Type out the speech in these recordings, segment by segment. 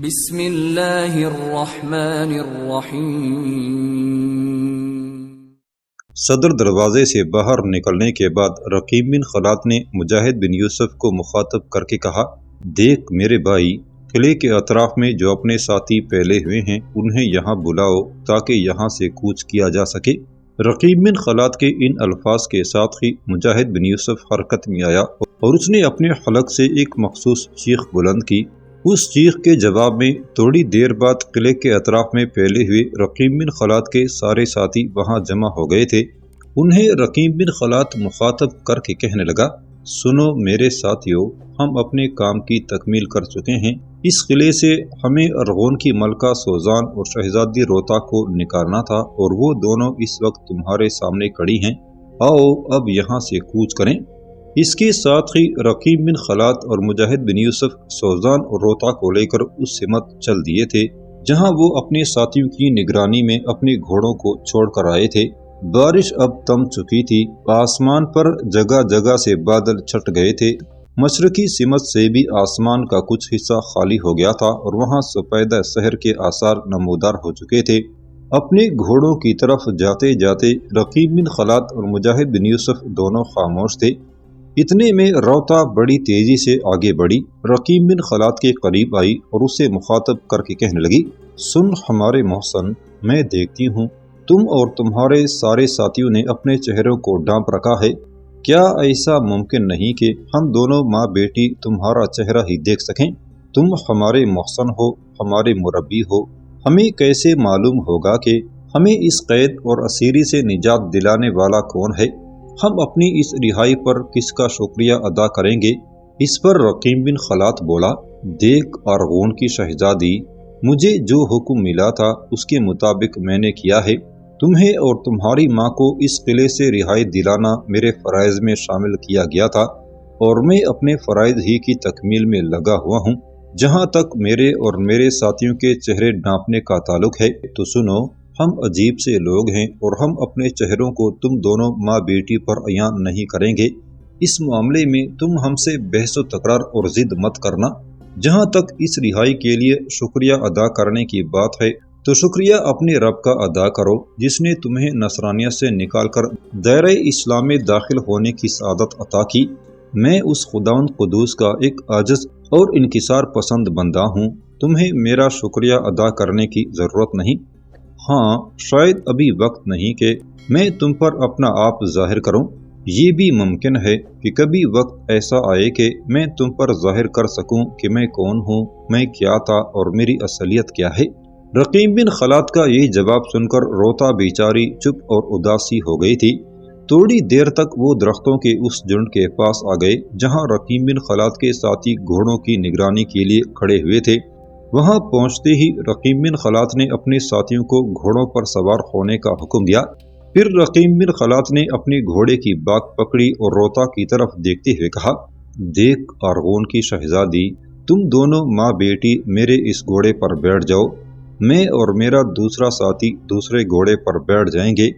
بسم اللہ الرحمن الرحیم۔ صدر دروازے سے باہر نکلنے کے بعد رقیب بن خلاد نے مجاہد بن یوسف کو مخاطب کر کے کہا، دیکھ میرے بھائی، قلعے کے اطراف میں جو اپنے ساتھی پھیلے ہوئے ہیں انہیں یہاں بلاؤ تاکہ یہاں سے کوچ کیا جا سکے۔ رقیب بن خلاد کے ان الفاظ کے ساتھ ہی مجاہد بن یوسف حرکت میں آیا اور اس نے اپنے حلق سے ایک مخصوص چیخ بلند کی۔ اس چیخ کے جواب میں تھوڑی دیر بعد قلعے کے اطراف میں پھیلے ہوئے رقیب بن خلاد کے سارے ساتھی وہاں جمع ہو گئے تھے۔ انہیں رقیب بن خلاد مخاطب کر کے کہنے لگا، سنو میرے ساتھیو، ہم اپنے کام کی تکمیل کر چکے ہیں۔ اس قلعے سے ہمیں ارغون کی ملکہ سوزان اور شہزادی روتا کو نکالنا تھا اور وہ دونوں اس وقت تمہارے سامنے کھڑی ہیں۔ آؤ اب یہاں سے کوچ کریں۔ اس کے ساتھ ہی رقیب بن خلاد اور مجاہد بن یوسف سوزان اور روتا کو لے کر اس سمت چل دیے تھے جہاں وہ اپنے ساتھیوں کی نگرانی میں اپنے گھوڑوں کو چھوڑ کر آئے تھے۔ بارش اب تھم چکی تھی، آسمان پر جگہ جگہ سے بادل چھٹ گئے تھے۔ مشرقی سمت سے بھی آسمان کا کچھ حصہ خالی ہو گیا تھا اور وہاں سپیدہ شہر کے آثار نمودار ہو چکے تھے۔ اپنے گھوڑوں کی طرف جاتے جاتے رقیب بن خلاد اور مجاہد بن یوسف دونوں خاموش تھے۔ اتنے میں روتا بڑی تیزی سے آگے بڑھی، رقیب بن خلاد کے قریب آئی اور اسے مخاطب کر کے کہنے لگی، سن ہمارے محسن، میں دیکھتی ہوں تم اور تمہارے سارے ساتھیوں نے اپنے چہروں کو ڈھانپ رکھا ہے۔ کیا ایسا ممکن نہیں کہ ہم دونوں ماں بیٹی تمہارا چہرہ ہی دیکھ سکیں؟ تم ہمارے محسن ہو، ہمارے مربی ہو، ہمیں کیسے معلوم ہوگا کہ ہمیں اس قید اور اسیری سے نجات دلانے والا کون ہے؟ ہم اپنی اس رہائی پر کس کا شکریہ ادا کریں گے؟ اس پر رقیب بن خلاد بولا، دیکھ ارغون کی شہزادی، مجھے جو حکم ملا تھا اس کے مطابق میں نے کیا ہے۔ تمہیں اور تمہاری ماں کو اس قلعے سے رہائی دلانا میرے فرائض میں شامل کیا گیا تھا اور میں اپنے فرائض ہی کی تکمیل میں لگا ہوا ہوں۔ جہاں تک میرے اور میرے ساتھیوں کے چہرے ڈھانپنے کا تعلق ہے تو سنو، ہم عجیب سے لوگ ہیں اور ہم اپنے چہروں کو تم دونوں ماں بیٹی پر عیاں نہیں کریں گے۔ اس معاملے میں تم ہم سے بحث و تکرار اور ضد مت کرنا۔ جہاں تک اس رہائی کے لیے شکریہ ادا کرنے کی بات ہے تو شکریہ اپنے رب کا ادا کرو جس نے تمہیں نصرانیت سے نکال کر دائرہ اسلام میں داخل ہونے کی سعادت عطا کی۔ میں اس خداوند قدوس کا ایک عاجز اور انکسار پسند بندہ ہوں، تمہیں میرا شکریہ ادا کرنے کی ضرورت نہیں۔ ہاں، شاید ابھی وقت نہیں کہ میں تم پر اپنا آپ ظاہر کروں، یہ بھی ممکن ہے کہ کبھی وقت ایسا آئے کہ میں تم پر ظاہر کر سکوں کہ میں کون ہوں، میں کیا تھا اور میری اصلیت کیا ہے۔ رقیب بن خلاد کا یہ جواب سن کر روتا بیچاری چپ اور اداسی ہو گئی تھی۔ تھوڑی دیر تک وہ درختوں کے اس جھنڈ کے پاس آ گئے جہاں رقیب بن خلاد کے ساتھی گھوڑوں کی نگرانی کے لیے کھڑے ہوئے تھے۔ وہاں پہنچتے ہی رقیب بن خلاد نے اپنے ساتھیوں کو گھوڑوں پر سوار ہونے کا حکم دیا۔ پھر رقیب بن خلاد نے اپنے گھوڑے کی باک پکڑی اور روتا کی طرف دیکھتے ہوئے کہا، دیکھ ارغون کی شہزادی، تم دونوں ماں بیٹی میرے اس گھوڑے پر بیٹھ جاؤ، میں اور میرا دوسرا ساتھی دوسرے گھوڑے پر بیٹھ جائیں گے۔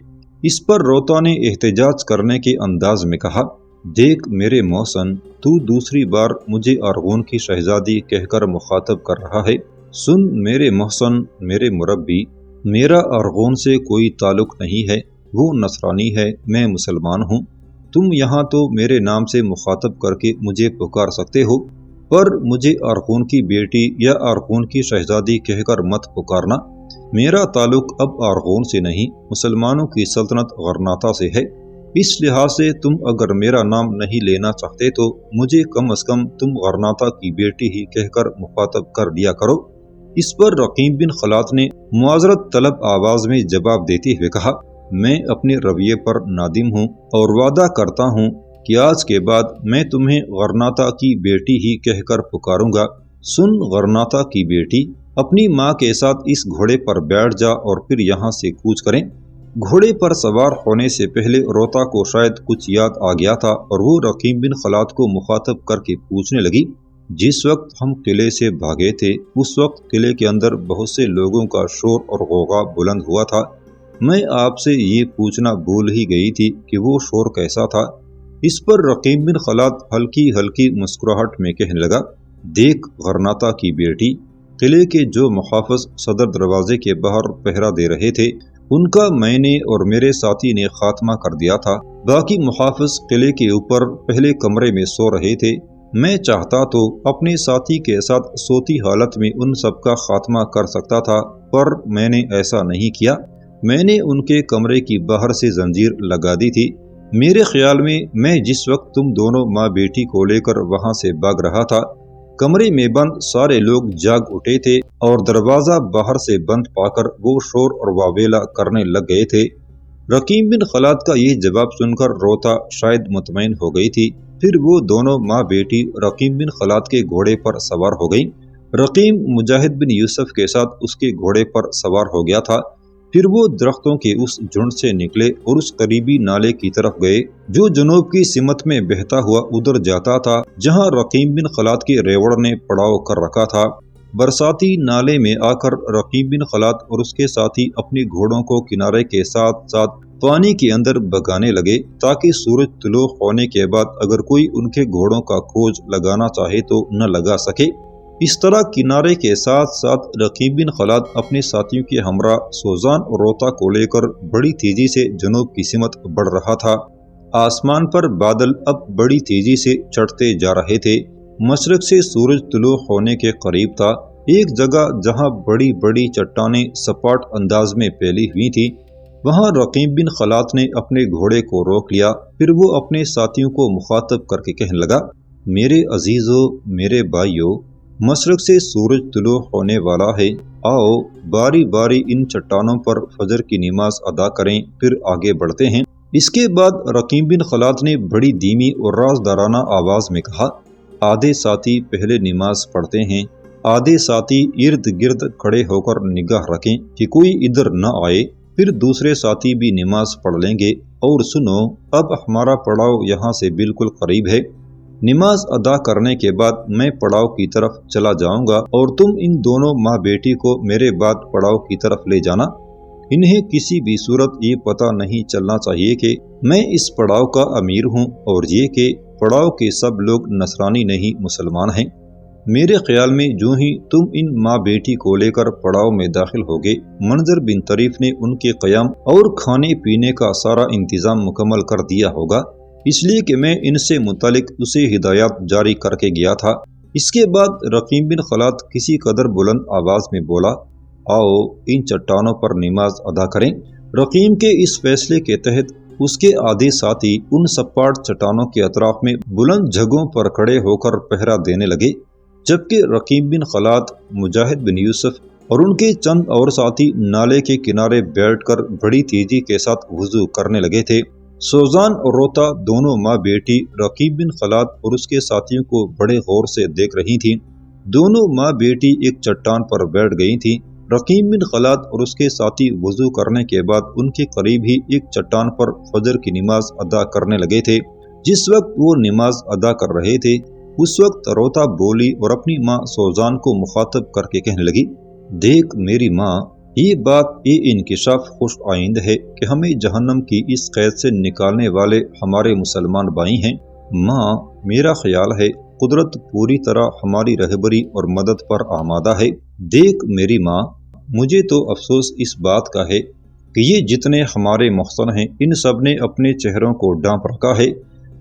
اس پر روتا نے احتجاج کرنے کے انداز میں کہا، دیکھ میرے محسن، تو دوسری بار مجھے ارغون کی شہزادی کہہ کر مخاطب کر رہا ہے۔ سن میرے محسن، میرے مربی، میرا ارغون سے کوئی تعلق نہیں ہے، وہ نصرانی ہے، میں مسلمان ہوں۔ تم یہاں تو میرے نام سے مخاطب کر کے مجھے پکار سکتے ہو، پر مجھے ارغون کی بیٹی یا ارغون کی شہزادی کہہ کر مت پکارنا۔ میرا تعلق اب ارغون سے نہیں، مسلمانوں کی سلطنت غرناطہ سے ہے۔ اس لحاظ سے تم اگر میرا نام نہیں لینا چاہتے تو مجھے کم از کم تم غرناطہ کی بیٹی ہی کہہ کر مخاطب کر لیا کرو۔ اس پر رقیب بن خلاد نے معذرت طلب آواز میں جواب دیتے ہوئے کہا، میں اپنے رویے پر نادم ہوں اور وعدہ کرتا ہوں کہ آج کے بعد میں تمہیں غرناطہ کی بیٹی ہی کہہ کر پکاروں گا۔ سن غرناطہ کی بیٹی، اپنی ماں کے ساتھ اس گھوڑے پر بیٹھ جا اور پھر یہاں سے کوچ کریں۔ گھوڑے پر سوار ہونے سے پہلے روتا کو شاید کچھ یاد آ گیا تھا اور وہ رقیب بن خلاد کو مخاطب کر کے پوچھنے لگی، جس وقت ہم قلعے سے بھاگے تھے اس وقت قلعے کے اندر بہت سے لوگوں کا شور اور غوغا بلند ہوا تھا، میں آپ سے یہ پوچھنا بھول ہی گئی تھی کہ وہ شور کیسا تھا۔ اس پر رقیب بن خلاد ہلکی ہلکی مسکراہٹ میں کہنے لگا، دیکھ غرناطہ کی بیٹی، قلعے کے جو محافظ صدر دروازے کے باہر پہرا دے رہے تھے ان کا میں نے اور میرے ساتھی نے خاتمہ کر دیا تھا۔ باقی محافظ قلعے کے اوپر پہلے کمرے میں سو رہے تھے۔ میں چاہتا تو اپنے ساتھی کے ساتھ سوتی حالت میں ان سب کا خاتمہ کر سکتا تھا، پر میں نے ایسا نہیں کیا۔ میں نے ان کے کمرے کی باہر سے زنجیر لگا دی تھی۔ میرے خیال میں جس وقت تم دونوں ماں بیٹی کو لے کر وہاں سے بھاگ رہا تھا، کمرے میں بند سارے لوگ جاگ اٹھے تھے اور دروازہ باہر سے بند پا کر وہ شور اور واویلا کرنے لگ گئے تھے۔ رقیم بن خلاد کا یہ جواب سن کر روتا شاید مطمئن ہو گئی تھی۔ پھر وہ دونوں ماں بیٹی رقیم بن خلاد کے گھوڑے پر سوار ہو گئیں۔ رقیم مجاہد بن یوسف کے ساتھ اس کے گھوڑے پر سوار ہو گیا تھا۔ پھر وہ درختوں کے اس جھنڈ سے نکلے اور اس قریبی نالے کی طرف گئے جو جنوب کی سمت میں بہتا ہوا ادھر جاتا تھا جہاں رقیم بن خلاد کے ریوڑ نے پڑاؤ کر رکھا تھا۔ برساتی نالے میں آ کر رقیم بن خلاد اور اس کے ساتھی اپنے گھوڑوں کو کنارے کے ساتھ ساتھ پانی کے اندر بگانے لگے تاکہ سورج طلوع ہونے کے بعد اگر کوئی ان کے گھوڑوں کا کھوج لگانا چاہے تو نہ لگا سکے۔ اس طرح کنارے کے ساتھ ساتھ رقیم بن خلاد اپنے ساتھیوں کے ہمراہ سوزان اور روتا کو لے کر بڑی تیزی سے جنوب کی سمت بڑھ رہا تھا۔ آسمان پر بادل اب بڑی تیزی سے چڑھتے جا رہے تھے۔ مشرق سے سورج طلوع ہونے کے قریب تھا۔ ایک جگہ جہاں بڑی بڑی چٹانیں سپاٹ انداز میں پھیلی ہوئی تھی وہاں رقیم بن خلاد نے اپنے گھوڑے کو روک لیا۔ پھر وہ اپنے ساتھیوں کو مخاطب کر کے کہنے لگا، میرے عزیزو، میرے بھائیو، مشرق سے سورج طلوع ہونے والا ہے۔ آؤ باری باری ان چٹانوں پر فجر کی نماز ادا کریں، پھر آگے بڑھتے ہیں۔ اس کے بعد رقیم بن خلاد نے بڑی دھیمی اور رازدارانہ آواز میں کہا، آدھے ساتھی پہلے نماز پڑھتے ہیں، آدھے ساتھی ارد گرد کھڑے ہو کر نگاہ رکھیں کہ کوئی ادھر نہ آئے، پھر دوسرے ساتھی بھی نماز پڑھ لیں گے۔ اور سنو، اب ہمارا پڑاؤ یہاں سے بالکل قریب ہے۔ نماز ادا کرنے کے بعد میں پڑاؤ کی طرف چلا جاؤں گا اور تم ان دونوں ماں بیٹی کو میرے بعد پڑاؤ کی طرف لے جانا۔ انہیں کسی بھی صورت یہ پتہ نہیں چلنا چاہیے کہ میں اس پڑاؤ کا امیر ہوں اور یہ کہ پڑاؤ کے سب لوگ نصرانی نہیں مسلمان ہیں۔ میرے خیال میں جو ہی تم ان ماں بیٹی کو لے کر پڑاؤ میں داخل ہوگے، منظر بن طریف نے ان کے قیام اور کھانے پینے کا سارا انتظام مکمل کر دیا ہوگا، اس لیے کہ میں ان سے متعلق اسے ہدایات جاری کر کے گیا تھا۔ اس کے بعد رقیم بن خلاد کسی قدر بلند آواز میں بولا، آؤ ان چٹانوں پر نماز ادا کریں۔ رقیم کے اس فیصلے کے تحت اس کے آدھے ساتھی ان سپاٹ چٹانوں کے اطراف میں بلند جگہوں پر کھڑے ہو کر پہرا دینے لگے، جبکہ رقیم بن خلاد، مجاہد بن یوسف اور ان کے چند اور ساتھی نالے کے کنارے بیٹھ کر بڑی تیزی کے ساتھ وضو کرنے لگے تھے۔ سوزان اور روتا دونوں ماں بیٹی رقیم بن خلاد اور اس کے ساتھیوں کو بڑے غور سے دیکھ رہی تھیں۔ دونوں ماں بیٹی ایک چٹان پر بیٹھ گئی تھیں۔ رقیم بن خلاد اور اس کے ساتھی وضو کرنے کے بعد ان کے قریب ہی ایک چٹان پر فجر کی نماز ادا کرنے لگے تھے۔ جس وقت وہ نماز ادا کر رہے تھے اس وقت روتا بولی اور اپنی ماں سوزان کو مخاطب کر کے کہنے لگی، دیکھ میری ماں، یہ بات یہ انکشاف خوش آئند ہے کہ ہمیں جہنم کی اس قید سے نکالنے والے ہمارے مسلمان بھائی ہیں۔ ماں، میرا خیال ہے قدرت پوری طرح ہماری رہبری اور مدد پر آمادہ ہے۔ دیکھ میری ماں، مجھے تو افسوس اس بات کا ہے کہ یہ جتنے ہمارے محسن ہیں ان سب نے اپنے چہروں کو ڈانپ رکھا ہے۔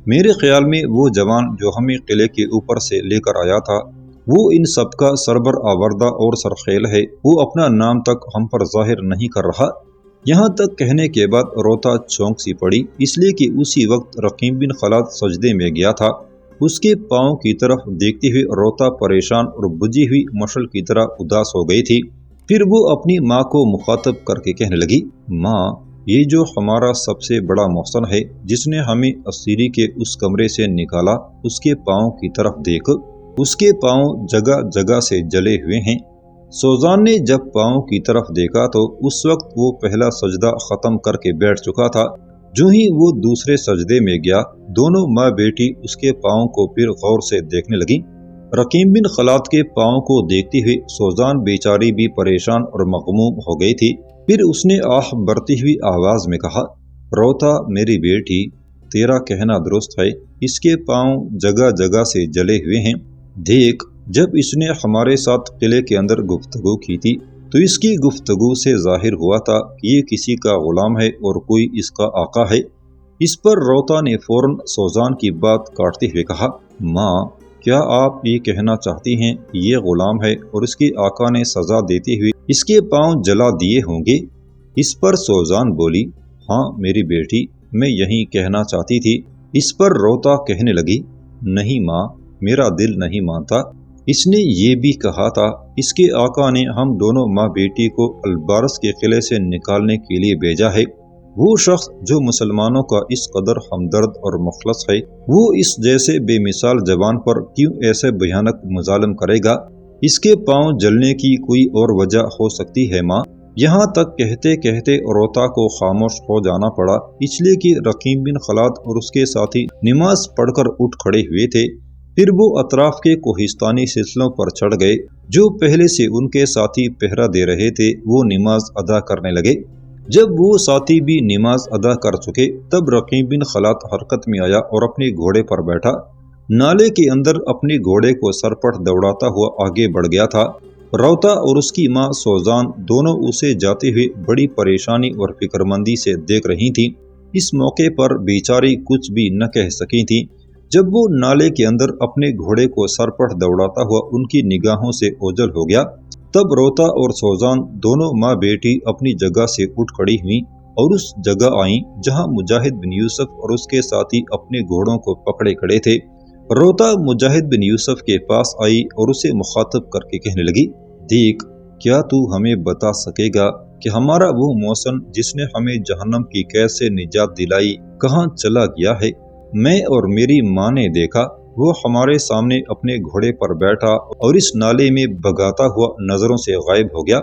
میرے خیال میں وہ جوان جو ہمیں قلعے کے اوپر سے لے کر آیا تھا وہ ان سب کا سربر آوردہ اور سرخیل ہے، وہ اپنا نام تک ہم پر ظاہر نہیں کر رہا۔ یہاں تک کہنے کے بعد روتا چونک سی پڑی، اس لیے کہ اسی وقت رقیم بن خلاد سجدے میں گیا تھا۔ اس کے پاؤں کی طرف دیکھتے ہوئے روتا پریشان اور بجھی ہوئی مشعل کی طرح اداس ہو گئی تھی۔ پھر وہ اپنی ماں کو مخاطب کر کے کہنے لگی، ماں، یہ جو ہمارا سب سے بڑا محسن ہے جس نے ہمیں اسیری کے اس کمرے سے نکالا، اس کے پاؤں کی طرف دیکھ، اس کے پاؤں جگہ جگہ سے جلے ہوئے ہیں۔ سوزان نے جب پاؤں کی طرف دیکھا تو اس وقت وہ پہلا سجدہ ختم کر کے بیٹھ چکا تھا۔ جو ہی وہ دوسرے سجدے میں گیا، دونوں ماں بیٹی اس کے پاؤں کو پھر غور سے دیکھنے لگیں۔ رقیم بن خلاد کے پاؤں کو دیکھتے ہوئے سوزان بیچاری بھی پریشان اور مغموم ہو گئی تھی۔ پھر اس نے آہ بھرتی ہوئی آواز میں کہا، روتا میری بیٹی، تیرا کہنا درست ہے، اس کے پاؤں جگہ جگہ سے جلے ہوئے ہیں۔ دیکھ جب اس نے ہمارے ساتھ قلعے کے اندر گفتگو کی تھی تو اس کی گفتگو سے ظاہر ہوا تھا کہ یہ کسی کا غلام ہے اور کوئی اس کا آقا ہے۔ اس پر روتا نے فوراً سوزان کی بات کاٹتے ہوئے کہا، ماں کیا آپ یہ کہنا چاہتی ہیں یہ غلام ہے اور اس کے آقا نے سزا دیتے ہوئے اس کے پاؤں جلا دیے ہوں گے؟ اس پر سوزان بولی، ہاں میری بیٹی، میں یہی کہنا چاہتی تھی۔ اس پر روتا کہنے لگی، نہیں ماں، میرا دل نہیں مانتا۔ اس نے یہ بھی کہا تھا اس کے آقا نے ہم دونوں ماں بیٹی کو البارس کے قلعے سے نکالنے کے لیے بھیجا ہے۔ وہ شخص جو مسلمانوں کا اس قدر ہمدرد اور مخلص ہے، وہ اس جیسے بے مثال جوان پر کیوں ایسے بھیانک مظالم کرے گا؟ اس کے پاؤں جلنے کی کوئی اور وجہ ہو سکتی ہے ماں؟ یہاں تک کہتے کہتے روتا کو خاموش ہو جانا پڑا، اس لیے کہ رقیم بن خلاد اور اس کے ساتھی نماز پڑھ کر اٹھ کھڑے ہوئے تھے۔ پھر وہ اطراف کے کوہستانی سلسلوں پر چڑھ گئے۔ جو پہلے سے ان کے ساتھی پہرا دے رہے تھے وہ نماز ادا کرنے لگے۔ جب وہ ساتھی بھی نماز ادا کر چکے تب رقیم بن خلاد حرکت میں آیا اور اپنے گھوڑے پر بیٹھا۔ نالے کے اندر اپنے گھوڑے کو سرپٹ دوڑاتا ہوا آگے بڑھ گیا تھا۔ روتا اور اس کی ماں سوزان دونوں اسے جاتے ہوئے بڑی پریشانی اور فکرمندی سے دیکھ رہی تھیں۔ اس موقع پر بیچاری کچھ بھی نہ کہہ سکی تھی۔ جب وہ نالے کے اندر اپنے گھوڑے کو سرپٹ دوڑاتا ہوا ان کی نگاہوں سے اوجھل ہو گیا تب روتا اور سوزان دونوں ماں بیٹی اپنی جگہ سے اٹھ کھڑی ہوئیں اور اس جگہ آئیں جہاں مجاہد بن یوسف اور اس کے ساتھی اپنے گھوڑوں کو پکڑے کھڑے تھے۔ روتا مجاہد بن یوسف کے پاس آئی اور اسے مخاطب کر کے کہنے لگی، دیکھ، کیا تو ہمیں بتا سکے گا کہ ہمارا وہ محسن جس نے ہمیں جہنم کی قید سے نجات دلائی کہاں چلا گیا ہے؟ میں اور میری ماں نے دیکھا وہ ہمارے سامنے اپنے گھوڑے پر بیٹھا اور اس نالے میں بگاتا ہوا نظروں سے غائب ہو گیا۔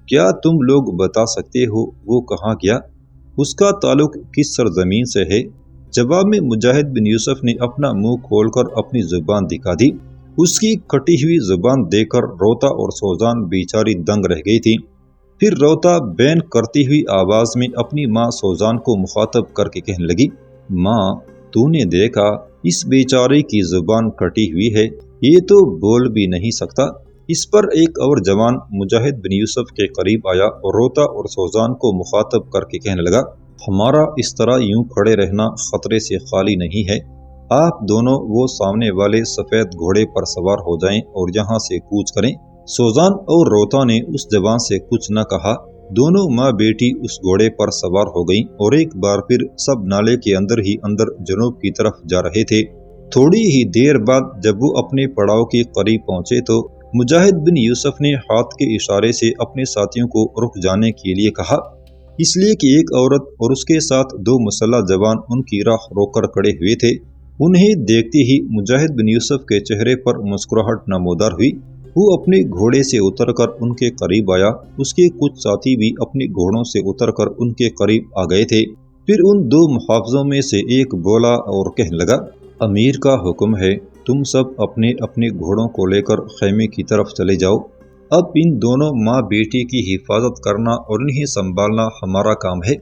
کیا تم لوگ بتا سکتے ہو وہ کہاں گیا؟ اس کا تعلق کس سرزمین سے ہے؟ جواب میں مجاہد بن یوسف نے اپنا منہ کھول کر اپنی زبان دکھا دی۔ اس کی کٹی ہوئی زبان دیکھ کر روتا اور سوزان بیچاری دنگ رہ گئی تھی۔ پھر روتا بین کرتی ہوئی آواز میں اپنی ماں سوزان کو مخاطب کر کے کہنے لگی، ماں تو نے دیکھا اس بیچارے کی زبان کٹی ہوئی ہے، یہ تو بول بھی نہیں سکتا۔ اس پر ایک اور جوان مجاہد بن یوسف کے قریب آیا اور روتا اور سوزان کو مخاطب کر کے کہنے لگا، ہمارا اس طرح یوں کھڑے رہنا خطرے سے خالی نہیں ہے۔ آپ دونوں وہ سامنے والے سفید گھوڑے پر سوار ہو جائیں اور یہاں سے کوچ کریں۔ سوزان اور روتا نے اس جوان سے کچھ نہ کہا۔ دونوں ماں بیٹی اس گھوڑے پر سوار ہو گئیں اور ایک بار پھر سب نالے کے اندر ہی اندر جنوب کی طرف جا رہے تھے۔ تھوڑی ہی دیر بعد جب وہ اپنے پڑاؤ کے قریب پہنچے تو مجاہد بن یوسف نے ہاتھ کے اشارے سے اپنے ساتھیوں کو رک جانے کے لیے کہا، اس لیے کہ ایک عورت اور اس کے ساتھ دو مسلح جوان ان کی راہ روک کر کھڑے ہوئے تھے۔ انہیں دیکھتے ہی مجاہد بن یوسف کے چہرے پر مسکراہٹ نمودار ہوئی۔ وہ اپنے گھوڑے سے اتر کر ان کے قریب آیا۔ اس کے کچھ ساتھی بھی اپنے گھوڑوں سے اتر کر ان کے قریب آ گئے تھے۔ پھر ان دو محافظوں میں سے ایک بولا اور کہنے لگا، امیر کا حکم ہے، تم سب اپنے اپنے گھوڑوں کو لے کر خیمے کی طرف چلے جاؤ۔ اب ان دونوں ماں بیٹی کی حفاظت کرنا اور انہیں سنبھالنا ہمارا کام ہے۔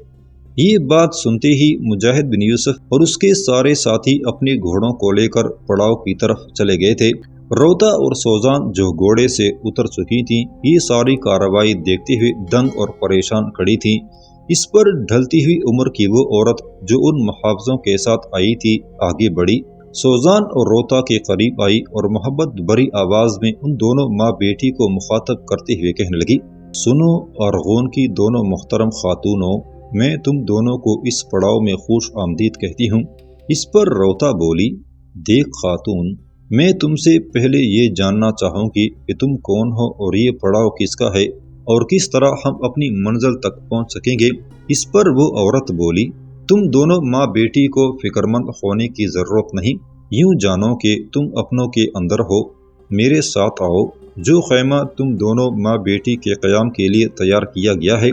یہ بات سنتے ہی مجاہد بن یوسف اور اس کے سارے ساتھی اپنے گھوڑوں کو لے کر پڑاؤ کی طرف چلے گئے تھے۔ روتا اور سوزان جو گھوڑے سے اتر چکی تھیں یہ ساری کارروائی دیکھتے ہوئے دنگ اور پریشان کھڑی تھیں۔ اس پر ڈھلتی ہوئی عمر کی وہ عورت جو ان محافظوں کے ساتھ آئی تھی آگے بڑھی، سوزان اور روتا کے قریب آئی اور محبت بھری آواز میں ان دونوں ماں بیٹی کو مخاطب کرتے ہوئے کہنے لگی، سنو ارغون کی دونوں محترم خاتونوں، میں تم دونوں کو اس پڑاؤ میں خوش آمدید کہتی ہوں۔ اس پر روتا بولی، دیکھ خاتون، میں تم سے پہلے یہ جاننا چاہوں گی کہ تم کون ہو اور یہ پڑاؤ کس کا ہے اور کس طرح ہم اپنی منزل تک پہنچ سکیں گے۔ اس پر وہ عورت بولی، تم دونوں ماں بیٹی کو فکرمند ہونے کی ضرورت نہیں، یوں جانو کہ تم اپنوں کے اندر ہو، میرے ساتھ آؤ۔ جو خیمہ تم دونوں ماں بیٹی کے قیام کے لیے تیار کیا گیا ہے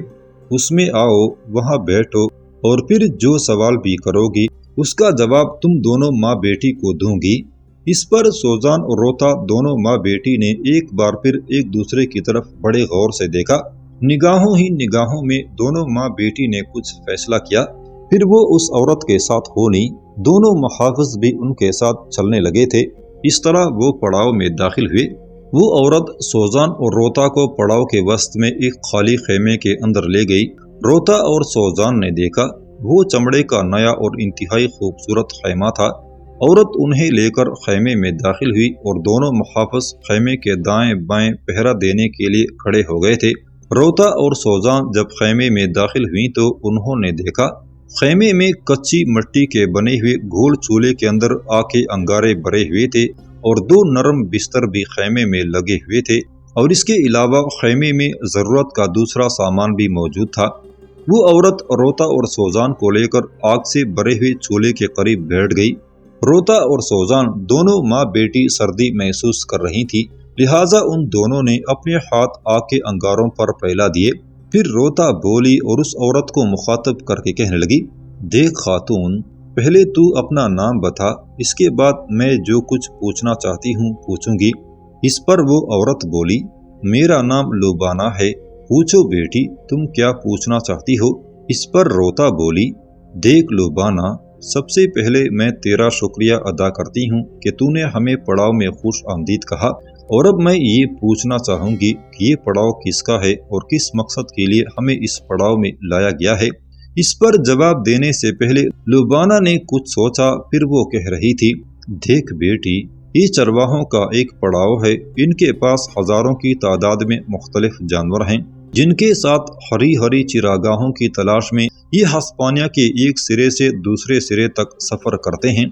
اس میں آؤ، وہاں بیٹھو اور پھر جو سوال بھی کرو گی اس کا جواب تم دونوں ماں بیٹی کو دوں گی۔ اس پر سوزان اور روتا دونوں ماں بیٹی نے ایک بار پھر ایک دوسرے کی طرف بڑے غور سے دیکھا۔ نگاہوں ہی نگاہوں میں دونوں ماں بیٹی نے کچھ فیصلہ کیا، پھر وہ اس عورت کے ساتھ ہونی، دونوں محافظ بھی ان کے ساتھ چلنے لگے تھے۔ اس طرح وہ پڑاؤ میں داخل ہوئے۔ وہ عورت سوزان اور روتا کو پڑاؤ کے وسط میں ایک خالی خیمے کے اندر لے گئی۔ روتا اور سوزان نے دیکھا وہ چمڑے کا نیا اور انتہائی خوبصورت خیمہ تھا۔ عورت انہیں لے کر خیمے میں داخل ہوئی اور دونوں محافظ خیمے کے دائیں بائیں پہرا دینے کے لیے کھڑے ہو گئے تھے۔ روتا اور سوزان جب خیمے میں داخل ہوئی تو انہوں نے دیکھا خیمے میں کچی مٹی کے بنے ہوئے گھول چولہے کے اندر آگ کے انگارے بھرے ہوئے تھے اور 2 نرم بستر بھی خیمے میں لگے ہوئے تھے، اور اس کے علاوہ خیمے میں ضرورت کا دوسرا سامان بھی موجود تھا۔ وہ عورت روتا اور سوزان کو لے کر آگ سے بھرے ہوئے چولہے کے قریب بیٹھ گئی۔ روتا اور سوزان دونوں ماں بیٹی سردی محسوس کر رہی تھی، لہٰذا ان دونوں نے اپنے ہاتھ آگ کے انگاروں پر پھیلا دیے۔ پھر روتا بولی اور اس عورت کو مخاطب کر کے کہنے لگی، دیکھ خاتون، پہلے تو اپنا نام بتا، اس کے بعد میں جو کچھ پوچھنا چاہتی ہوں پوچھوں گی۔ اس پر وہ عورت بولی، میرا نام لوبانا ہے، پوچھو بیٹی تم کیا پوچھنا چاہتی ہو۔ اس پر روتا بولی، دیکھ لوبانا، سب سے پہلے میں تیرا شکریہ ادا کرتی ہوں کہ تو نے ہمیں پڑاؤ میں خوش آمدید کہا، اور اب میں یہ پوچھنا چاہوں گی کہ یہ پڑاؤ کس کا ہے اور کس مقصد کے لیے ہمیں اس پڑاؤ میں لایا گیا ہے۔ اس پر جواب دینے سے پہلے لوبانا نے کچھ سوچا، پھر وہ کہہ رہی تھی، دیکھ بیٹی، یہ چرواہوں کا ایک پڑاؤ ہے، ان کے پاس ہزاروں کی تعداد میں مختلف جانور ہیں جن کے ساتھ ہری ہری چراگاہوں کی تلاش میں یہ ہسپانیہ کے ایک سرے سے دوسرے سرے تک سفر کرتے ہیں۔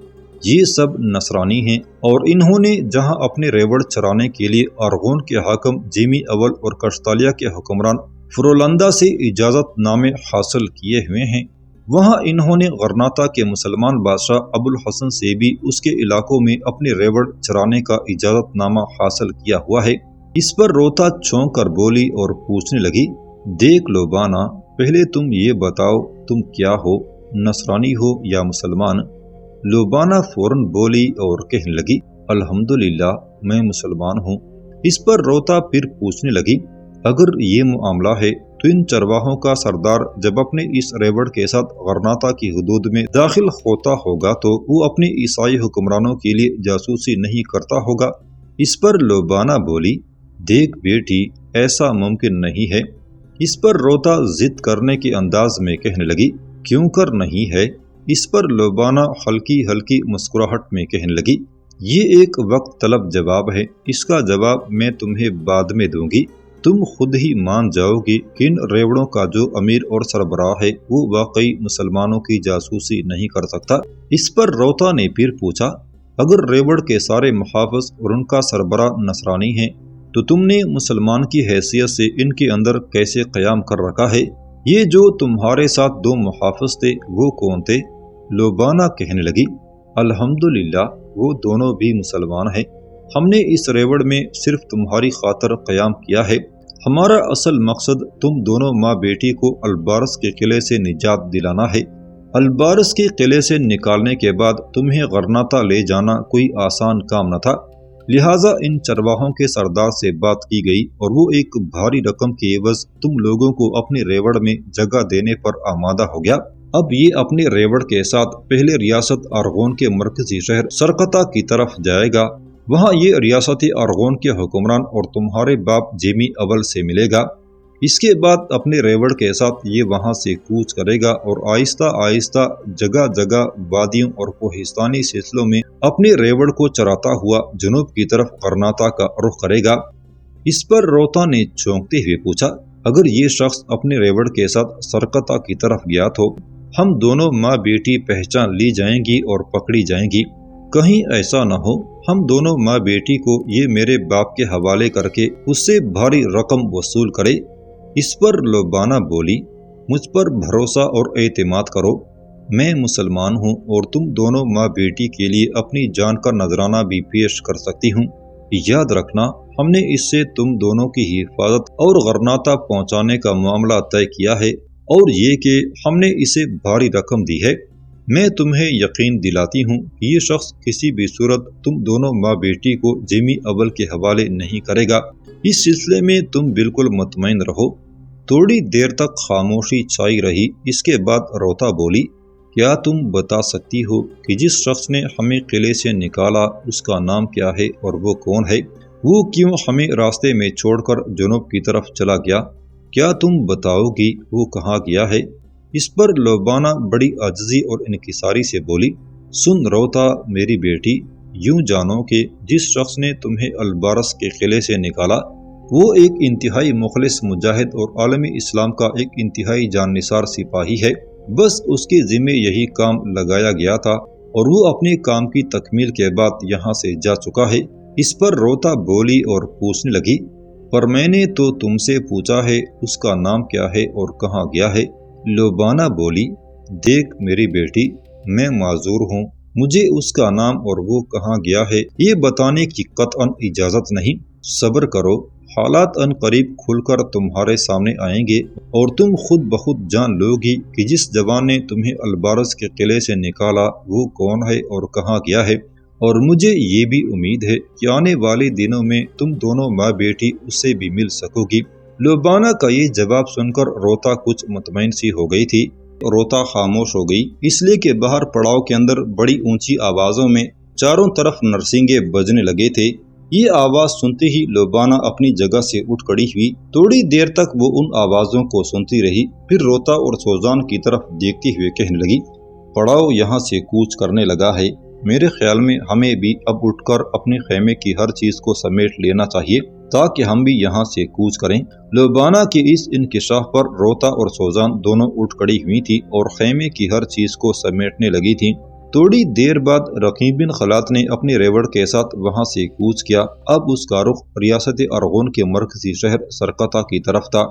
یہ سب نصرانی ہیں اور انہوں نے جہاں اپنے ریوڑ چرانے کے لیے ارغون کے حاکم جیمی اول اور کشتالیہ کے حکمران فرولندا سے اجازت نامے حاصل کیے ہوئے ہیں، وہاں انہوں نے غرناطہ کے مسلمان بادشاہ ابو الحسن سے بھی اس کے علاقوں میں اپنے ریوڑ چرانے کا اجازت نامہ حاصل کیا ہوا ہے۔ اس پر روتا چونک کر بولی اور پوچھنے لگی، دیکھ لوبانا، پہلے تم یہ بتاؤ تم کیا ہو، نصرانی ہو یا مسلمان؟ لوبانا فوراً بولی اور کہنے لگی، الحمدللہ میں مسلمان ہوں۔ اس پر روتا پھر پوچھنے لگی، اگر یہ معاملہ ہے تو ان چرواہوں کا سردار جب اپنے اس ریوڑ کے ساتھ غرناطہ کی حدود میں داخل ہوتا ہوگا تو وہ اپنے عیسائی حکمرانوں کے لیے جاسوسی نہیں کرتا ہوگا؟ اس پر لوبانا بولی، دیکھ بیٹی، ایسا ممکن نہیں ہے۔ اس پر روتا ضد کرنے کے انداز میں کہنے لگی، کیوں کر نہیں ہے؟ اس پر لوبانا ہلکی ہلکی مسکراہٹ میں کہنے لگی، یہ ایک وقت طلب جواب ہے، اس کا جواب میں تمہیں بعد میں دوں گی، تم خود ہی مان جاؤ گی کہ ان ریوڑوں کا جو امیر اور سربراہ ہے وہ واقعی مسلمانوں کی جاسوسی نہیں کر سکتا۔ اس پر روتا نے پھر پوچھا، اگر ریوڑ کے سارے محافظ اور ان کا سربراہ نصرانی ہیں تو تم نے مسلمان کی حیثیت سے ان کے اندر کیسے قیام کر رکھا ہے؟ یہ جو تمہارے ساتھ 2 محافظ تھے وہ کون تھے؟ لوبانا کہنے لگی، الحمدللہ وہ دونوں بھی مسلمان ہیں، ہم نے اس ریوڑ میں صرف تمہاری خاطر قیام کیا ہے، ہمارا اصل مقصد تم دونوں ماں بیٹی کو البارس کے قلعے سے نجات دلانا ہے۔ البارس کے قلعے سے نکالنے کے بعد تمہیں غرناطہ لے جانا کوئی آسان کام نہ تھا، لہٰذا ان چرواہوں کے سردار سے بات کی گئی اور وہ ایک بھاری رقم کے عوض تم لوگوں کو اپنے ریوڑ میں جگہ دینے پر آمادہ ہو گیا۔ اب یہ اپنے ریوڑ کے ساتھ پہلے ریاست ارغون کے مرکزی شہر سرقطہ کی طرف جائے گا، وہاں یہ ریاست ارغون کے حکمران اور تمہارے باپ جیمی اول سے ملے گا۔ اس کے بعد اپنے ریوڑ کے ساتھ یہ وہاں سے کوچ کرے گا اور آہستہ آہستہ جگہ جگہ وادیوں اور کوہستانی سلسلوں میں اپنے ریوڑ کو چراتا ہوا جنوب کی طرف غرناطہ کا رخ کرے گا۔ اس پر روتا نے چونکتے ہوئے پوچھا، اگر یہ شخص اپنے ریوڑ کے ساتھ سرقطہ کی طرف گیا تو ہم دونوں ماں بیٹی پہچان لی جائیں گی اور پکڑی جائیں گی، کہیں ایسا نہ ہو ہم دونوں ماں بیٹی کو یہ میرے باپ کے حوالے کر کے اس سے بھاری رقم وصول کرے۔ اس پر لوبانا بولی، مجھ پر بھروسہ اور اعتماد کرو، میں مسلمان ہوں اور تم دونوں ماں بیٹی کے لیے اپنی جان کا نذرانہ بھی پیش کر سکتی ہوں۔ یاد رکھنا ہم نے اس سے تم دونوں کی حفاظت اور غرناطہ پہنچانے کا معاملہ طے کیا ہے، اور یہ کہ ہم نے اسے بھاری رقم دی ہے۔ میں تمہیں یقین دلاتی ہوں کہ یہ شخص کسی بھی صورت تم دونوں ماں بیٹی کو جیمی اول کے حوالے نہیں کرے گا، اس سلسلے میں تم بالکل مطمئن رہو۔ تھوڑی دیر تک خاموشی چھائی رہی، اس کے بعد روتا بولی، کیا تم بتا سکتی ہو کہ جس شخص نے ہمیں قلعے سے نکالا اس کا نام کیا ہے اور وہ کون ہے؟ وہ کیوں ہمیں راستے میں چھوڑ کر جنوب کی طرف چلا گیا؟ کیا تم بتاؤ گی وہ کہاں گیا ہے؟ اس پر لبانہ بڑی عاجزی اور انکساری سے بولی، سن روتا میری بیٹی، یوں جانو کہ جس شخص نے تمہیں البارس کے قلعے سے نکالا وہ ایک انتہائی مخلص مجاہد اور عالم اسلام کا ایک انتہائی جان نثار سپاہی ہے۔ بس اس کے ذمے یہی کام لگایا گیا تھا اور وہ اپنے کام کی تکمیل کے بعد یہاں سے جا چکا ہے۔ اس پر روتا بولی اور پوچھنے لگی، پر میں نے تو تم سے پوچھا ہے اس کا نام کیا ہے اور کہاں گیا ہے؟ لبانہ بولی، دیکھ میری بیٹی، میں معذور ہوں، مجھے اس کا نام اور وہ کہاں گیا ہے یہ بتانے کی قطعاً اجازت نہیں۔ صبر کرو، حالات ان قریب کھل کر تمہارے سامنے آئیں گے اور تم خود بخود جان لو گی کہ جس جوان نے تمہیں البارس کے قلعے سے نکالا وہ کون ہے اور کہاں گیا ہے، اور مجھے یہ بھی امید ہے کہ آنے والے دنوں میں تم دونوں ماں بیٹی اس سے بھی مل سکو گی۔ لبانہ کا یہ جواب سن کر روتا کچھ مطمئن سی ہو گئی تھی۔ روتا خاموش ہو گئی، اس لیے کہ باہر پڑاؤ کے اندر بڑی اونچی آوازوں میں چاروں طرف نرسنگے بجنے لگے تھے۔ یہ آواز سنتے ہی لبانہ اپنی جگہ سے اٹھ کھڑی ہوئی۔ تھوڑی دیر تک وہ ان آوازوں کو سنتی رہی، پھر روتا اور سوزان کی طرف دیکھتے ہوئے کہنے لگی، پڑاؤ یہاں سے کوچ کرنے لگا ہے، میرے خیال میں ہمیں بھی اب اٹھ کر اپنے خیمے کی ہر چیز کو سمیٹ لینا چاہیے تاکہ ہم بھی یہاں سے کوچ کریں۔ لبانہ کے اس انکشاف پر روتا اور سوزان دونوں اٹھ کھڑی ہوئی تھی اور خیمے کی ہر چیز کو سمیٹنے لگی تھی۔ تھوڑی دیر بعد رقیب بن خلات نے اپنے ریوڑ کے ساتھ وہاں سے کوچ کیا۔ اب اس کا رخ ریاست ارغون کے مرکزی شہر سرقطہ کی طرف تھا۔